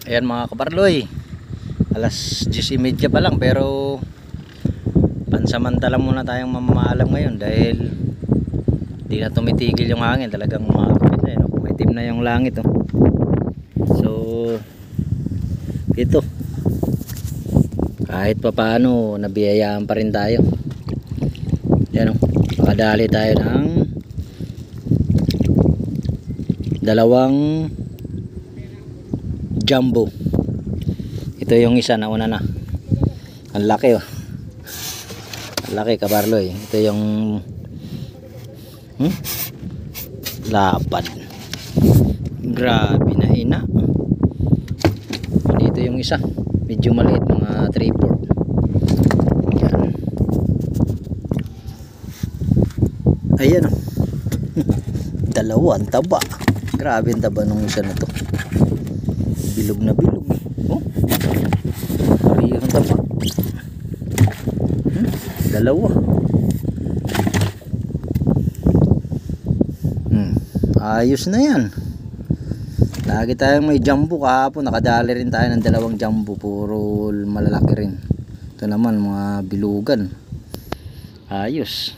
Ayan mga kabarloy, alas 10:30 pa lang, pero pansamantala muna tayong mamamalam ngayon dahil di na tumitigil yung hangin. Talagang makakapit na yun, maitim na yung langit oh. So ito, kahit pa paano nabiyayaan pa rin tayo. Yan oh, makadali tayo ng dalawang jumbo. Ito yung isa, nauna na. Ang laki oh. Ang laki kabarloy. Ito yung lapad. Grabe na hina. Dito yung isa, medyo maliit, mga 3/4. Yan. Ayan oh. Dalawa, ang taba. Grabe ang taba nung isa na to. Bilog na bilog oh. Parehong taba. Dalawa. Ayos na yan. Lagi tayong may jumbo. Kahapon nakadali rin tayo ng dalawang jumbo, puro malalaki rin. Ito naman mga bilugan. Ayos.